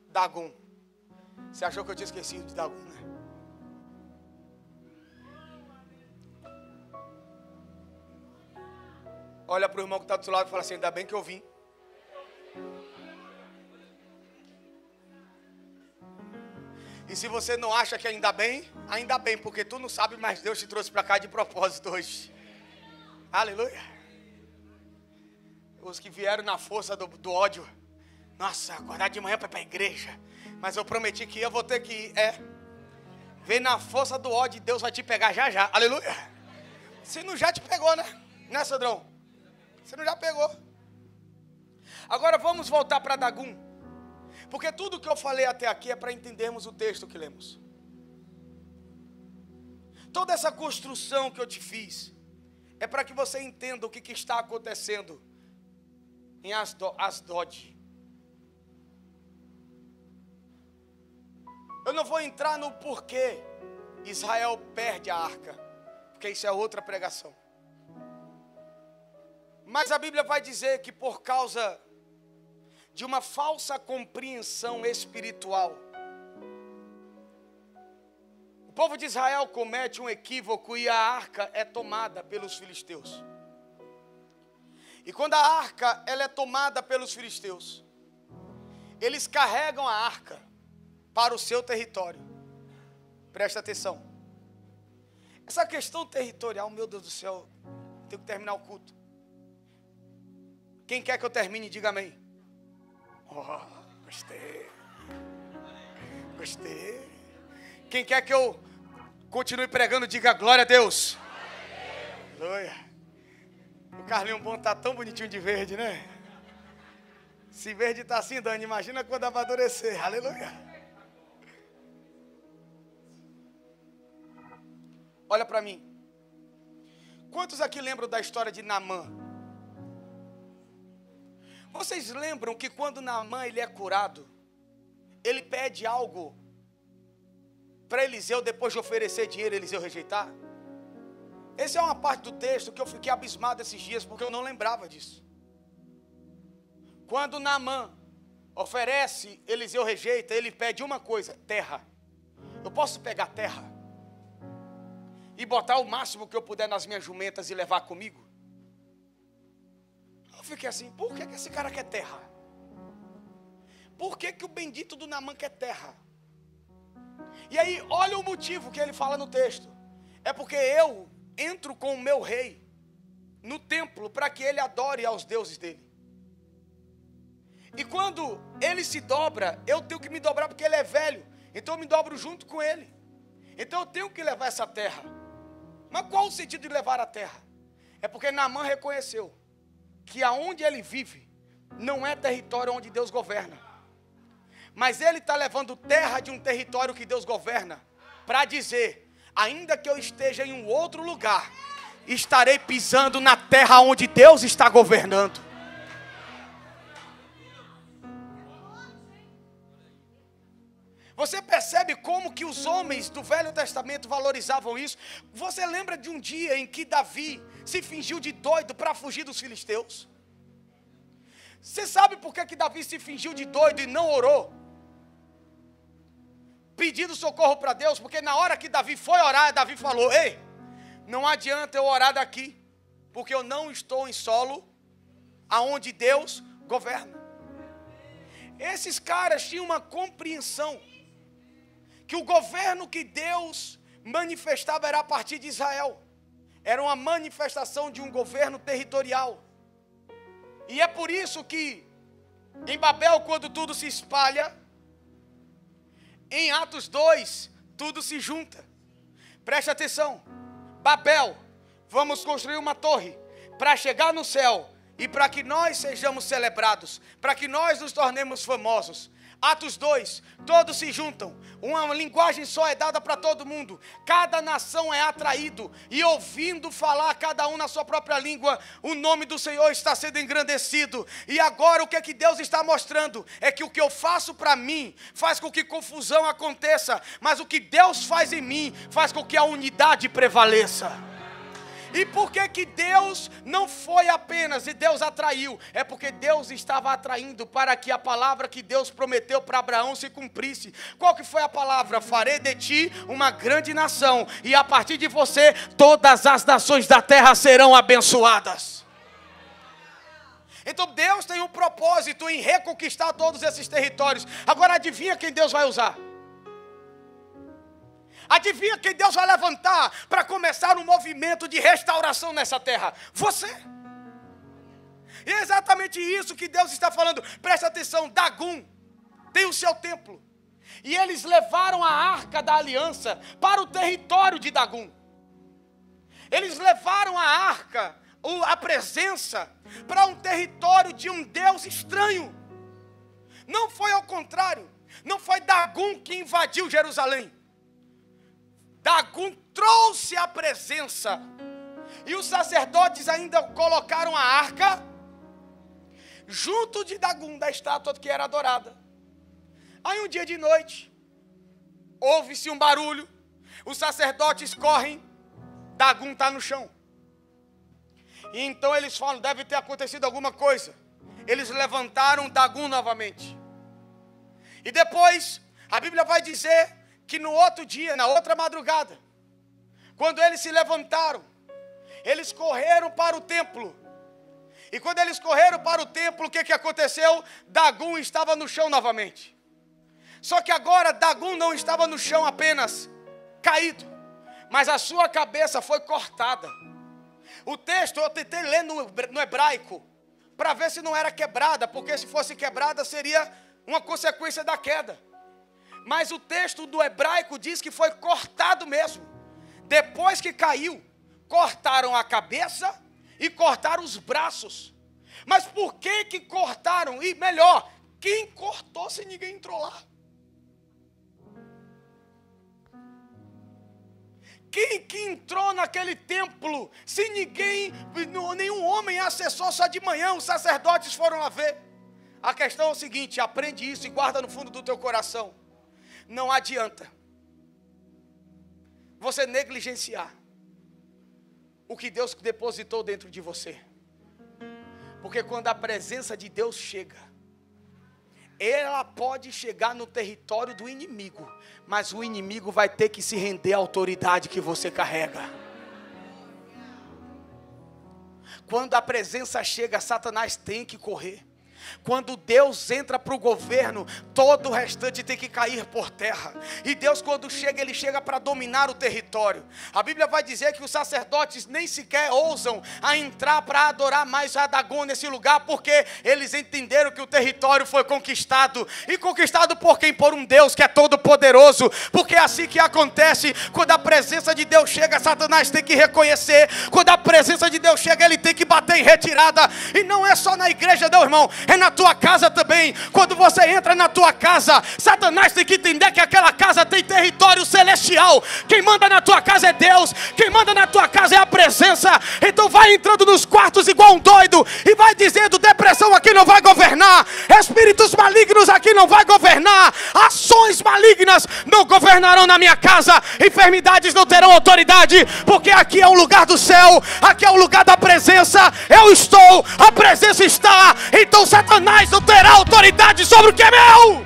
Dagom. Você achou que eu tinha esquecido de Dagom, né? Olha para o irmão que está do seu lado e fala assim, ainda bem que eu vim. E se você não acha que ainda bem, porque tu não sabe, mas Deus te trouxe para cá de propósito hoje. Aleluia. Os que vieram na força do ódio. Nossa, acordar de manhã para ir para a igreja. Mas eu prometi que eu vou ter que ir. Vem na força do ódio e Deus vai te pegar já já. Aleluia. Se não já te pegou, né? Né, Sandrão? Se não já pegou. Agora vamos voltar para Dagom. Porque tudo que eu falei até aqui é para entendermos o texto que lemos. Toda essa construção que eu te fiz é para que você entenda o que está acontecendo em Asdod. Eu não vou entrar no porquê Israel perde a arca, porque isso é outra pregação. Mas a Bíblia vai dizer que por causa de uma falsa compreensão espiritual, o povo de Israel comete um equívoco e a arca é tomada pelos filisteus. E quando a arca ela é tomada pelos filisteus, eles carregam a arca para o seu território. Presta atenção. Essa questão territorial, meu Deus do céu, tenho que terminar o culto. Quem quer que eu termine, diga amém. Oh, gostei. Gostei. Quem quer que eu continue pregando, diga glória a Deus. Aleluia. O Carlinho Bom está tão bonitinho de verde, né? Se verde está assim, Dani, imagina quando amadurecer. Aleluia. Olha para mim. Quantos aqui lembram da história de Naamã? Vocês lembram que quando Naamã ele é curado, ele pede algo para Eliseu, depois de oferecer dinheiro, Eliseu rejeitar? Essa é uma parte do texto que eu fiquei abismado esses dias, porque eu não lembrava disso. Quando Naamã oferece, Eliseu rejeita, ele pede uma coisa, terra. Eu posso pegar terra e botar o máximo que eu puder nas minhas jumentas e levar comigo? Eu fiquei assim, por que esse cara quer terra? Por que o bendito do Naamã quer terra? E aí, olha o motivo que ele fala no texto. É porque eu entro com o meu rei no templo para que ele adore aos deuses dele. E quando ele se dobra, eu tenho que me dobrar porque ele é velho. Então eu me dobro junto com ele. Então eu tenho que levar essa terra. Mas qual o sentido de levar a terra? É porque Naamã reconheceu que aonde ele vive não é território onde Deus governa. Mas ele está levando terra de um território que Deus governa para dizer, ainda que eu esteja em um outro lugar, estarei pisando na terra onde Deus está governando. Você percebe como que os homens do Velho Testamento valorizavam isso? Você lembra de um dia em que Davi se fingiu de doido para fugir dos filisteus? Você sabe por que Davi se fingiu de doido e não orou? Pedindo socorro para Deus, porque na hora que Davi foi orar, Davi falou, ei, não adianta eu orar daqui, porque eu não estou em solo aonde Deus governa. Esses caras tinham uma compreensão que o governo que Deus manifestava era a partir de Israel. Era uma manifestação de um governo territorial. E é por isso que em Babel, quando tudo se espalha, em Atos 2, tudo se junta. Preste atenção. Babel, vamos construir uma torre para chegar no céu e para que nós sejamos celebrados, para que nós nos tornemos famosos. Atos 2, todos se juntam, uma linguagem só é dada para todo mundo, cada nação é atraído, e ouvindo falar cada um na sua própria língua, o nome do Senhor está sendo engrandecido. E agora o que é que Deus está mostrando? É que o que eu faço para mim faz com que confusão aconteça, mas o que Deus faz em mim faz com que a unidade prevaleça. E por que Deus não foi apenas, e Deus atraiu? É porque Deus estava atraindo para que a palavra que Deus prometeu para Abraão se cumprisse. Qual que foi a palavra? Farei de ti uma grande nação, e a partir de você todas as nações da terra serão abençoadas. Então Deus tem um propósito em reconquistar todos esses territórios. Agora adivinha quem Deus vai usar? Adivinha quem Deus vai levantar para começar um movimento de restauração nessa terra? Você. E é exatamente isso que Deus está falando. Presta atenção, Dagum tem o seu templo. E eles levaram a arca da aliança para o território de Dagum. Eles levaram a arca, a presença, para um território de um Deus estranho. Não foi ao contrário. Não foi Dagum que invadiu Jerusalém. Dagum trouxe a presença, e os sacerdotes ainda colocaram a arca junto de Dagum, da estátua que era adorada. Aí um dia de noite, ouve-se um barulho, os sacerdotes correm, Dagum está no chão. E então eles falam, deve ter acontecido alguma coisa. Eles levantaram Dagum novamente. E depois, a Bíblia vai dizer que no outro dia, na outra madrugada, quando eles se levantaram, eles correram para o templo. E quando eles correram para o templo, o que aconteceu? Dagum estava no chão novamente. Só que agora Dagum não estava no chão apenas caído, mas a sua cabeça foi cortada. O texto eu tentei ler no hebraico, para ver se não era quebrada, porque se fosse quebrada seria uma consequência da queda. Mas o texto do hebraico diz que foi cortado mesmo. Depois que caiu, cortaram a cabeça e cortaram os braços. Mas por que cortaram? E melhor, quem cortou se ninguém entrou lá? Quem que entrou naquele templo se nenhum homem acessou só de manhã? Os sacerdotes foram lá ver. A questão é o seguinte, aprende isso e guarda no fundo do teu coração. Não adianta você negligenciar o que Deus depositou dentro de você. Porque quando a presença de Deus chega, ela pode chegar no território do inimigo, mas o inimigo vai ter que se render à autoridade que você carrega. Quando a presença chega, Satanás tem que correr. Quando Deus entra para o governo, todo o restante tem que cair por terra. E Deus, quando chega, Ele chega para dominar o território. A Bíblia vai dizer que os sacerdotes nem sequer ousam a entrar para adorar mais a Dagum nesse lugar, porque eles entenderam que o território foi conquistado. E conquistado por quem? Por um Deus que é todo poderoso. Porque é assim que acontece. Quando a presença de Deus chega, Satanás tem que reconhecer. Quando a presença de Deus chega, ele tem que bater em retirada. E não é só na igreja, não, irmão. É na tua casa também. Quando você entra na tua casa, Satanás tem que entender que aquela casa tem território celestial. Quem manda na tua casa é Deus. Quem manda na tua casa é a presença. Então vai entrando nos quartos igual um doido e vai dizendo: depressão aqui não vai governar, espíritos malignos aqui não vai governar, ações malignas não governarão na minha casa, enfermidades não terão autoridade, porque aqui é o lugar do céu, aqui é o lugar da presença. Eu estou, a presença está. Então Satanás não terá autoridade sobre o que é meu.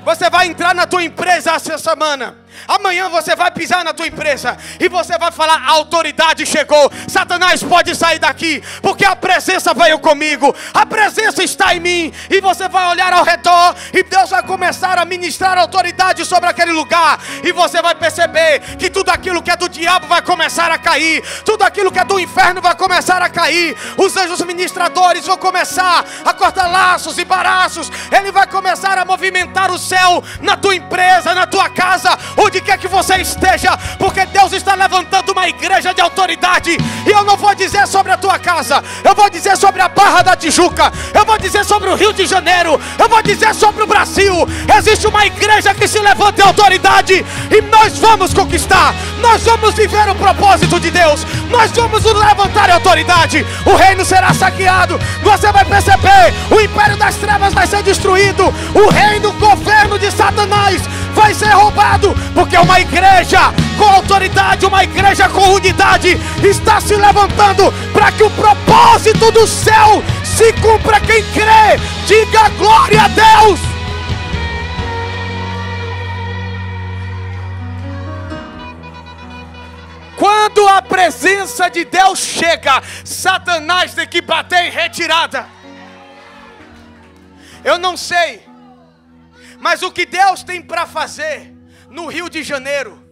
Você vai entrar na tua empresa essa semana. Amanhã você vai pisar na tua empresa e você vai falar: a autoridade chegou. Satanás pode sair daqui, porque a presença veio comigo, a presença está em mim. E você vai olhar ao redor e Deus vai começar a ministrar autoridade sobre aquele lugar. E você vai perceber que tudo aquilo que é do diabo vai começar a cair, tudo aquilo que é do inferno vai começar a cair. Os anjos ministradores vão começar a cortar laços e embaraços. Ele vai começar a movimentar o céu na tua empresa, na tua casa. O onde quer que você esteja, porque Deus está levantando uma igreja de autoridade. E eu não vou dizer sobre a tua casa, eu vou dizer sobre a Barra da Tijuca, eu vou dizer sobre o Rio de Janeiro, eu vou dizer sobre o Brasil. Existe uma igreja que se levanta em autoridade, e nós vamos conquistar, nós vamos viver o propósito de Deus, nós vamos nos levantar em autoridade. O reino será saqueado, você vai perceber, o império das trevas vai ser destruído, o reino, o governo de Satanás vai ser roubado, porque uma igreja com autoridade, uma igreja com unidade está se levantando para que o propósito do céu se cumpra. Quem crê, diga glória a Deus. Quando a presença de Deus chega, Satanás tem que bater em retirada. Eu não sei, mas o que Deus tem para fazer no Rio de Janeiro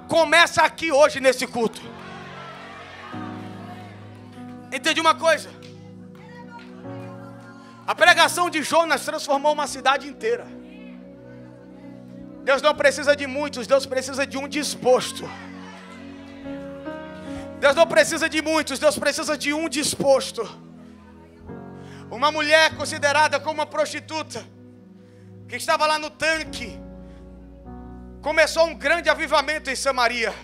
começa aqui hoje nesse culto. Entende uma coisa? A pregação de Jonas transformou uma cidade inteira. Deus não precisa de muitos, Deus precisa de um disposto. Deus não precisa de muitos, Deus precisa de um disposto. Uma mulher considerada como uma prostituta, que estava lá no tanque, começou um grande avivamento em Samaria.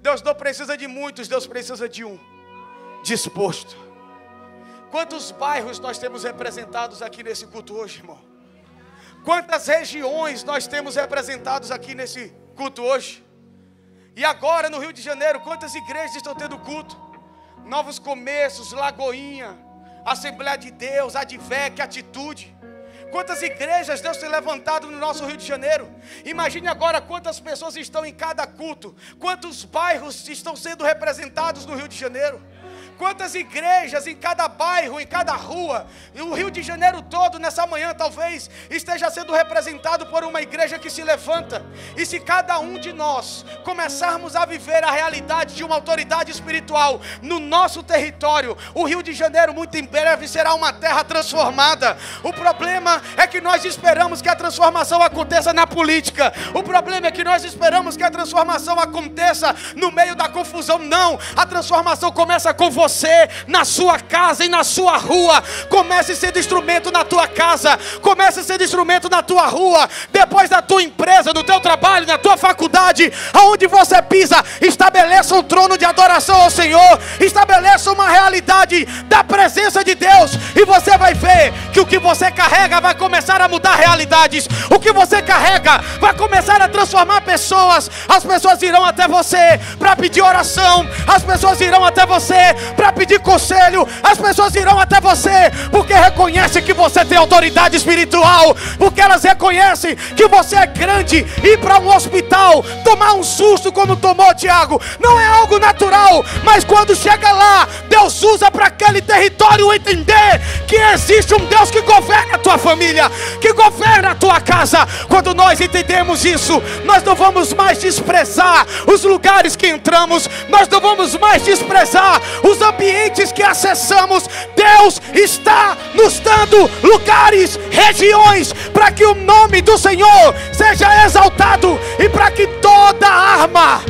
Deus não precisa de muitos, Deus precisa de um disposto. Quantos bairros nós temos representados aqui nesse culto hoje, irmão? Quantas regiões nós temos representados aqui nesse culto hoje? E agora no Rio de Janeiro, quantas igrejas estão tendo culto? Novos Começos, Lagoinha, Assembleia de Deus, Advec, Atitude. Quantas igrejas Deus tem levantado no nosso Rio de Janeiro? Imagine agora quantas pessoas estão em cada culto. Quantos bairros estão sendo representados no Rio de Janeiro? Quantas igrejas em cada bairro, em cada rua. E o Rio de Janeiro todo nessa manhã talvez esteja sendo representado por uma igreja que se levanta. E se cada um de nós começarmos a viver a realidade de uma autoridade espiritual no nosso território, o Rio de Janeiro muito em breve será uma terra transformada. O problema é que nós esperamos que a transformação aconteça na política. O problema é que nós esperamos que a transformação aconteça no meio da confusão. Não, a transformação começa com você, na sua casa e na sua rua. Comece a ser instrumento na tua casa, comece a ser instrumento na tua rua, depois da tua empresa, no teu trabalho, na tua faculdade, aonde você pisa, estabeleça um trono de adoração ao Senhor, estabeleça uma realidade da presença de Deus, e você vai ver que o que você carrega vai começar a mudar realidades. O que você carrega vai começar a transformar pessoas. As pessoas irão até você para pedir oração, as pessoas irão até você para pedir conselho, as pessoas irão até você porque reconhecem que você tem autoridade espiritual, porque elas reconhecem que você é grande. Ir para um hospital, tomar um susto como tomou Tiago, não é algo natural, mas quando chega lá, Deus usa para aquele território entender que existe um Deus que governa a tua família, que governa a tua casa. Quando nós entendemos isso, nós não vamos mais desprezar os lugares que entramos, nós não vamos mais desprezar os ambientes que acessamos. Deus está nos dando lugares, regiões, para que o nome do Senhor seja exaltado e para que toda arma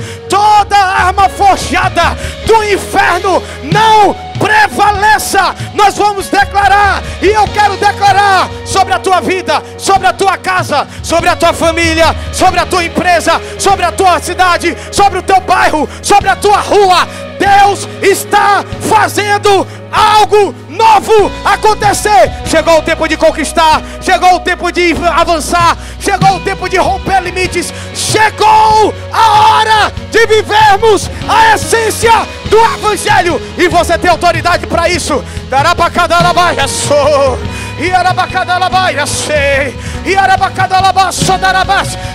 forjada do inferno não prevaleça. Nós vamos declarar, e eu quero declarar sobre a tua vida, sobre a tua casa, sobre a tua família, sobre a tua empresa, sobre a tua cidade, sobre o teu bairro, sobre a tua rua. Deus está fazendo algo novo acontecer. Chegou o tempo de conquistar, chegou o tempo de avançar, chegou o tempo de romper limites, chegou a hora de vivermos a essência do Evangelho, e você tem autoridade para isso.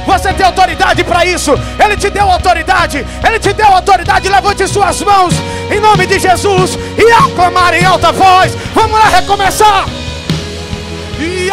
Você tem autoridade para isso. Ele te deu autoridade, Ele te deu autoridade. Levante suas mãos em nome de Jesus e ao clamar em alta voz, vamos lá recomeçar. E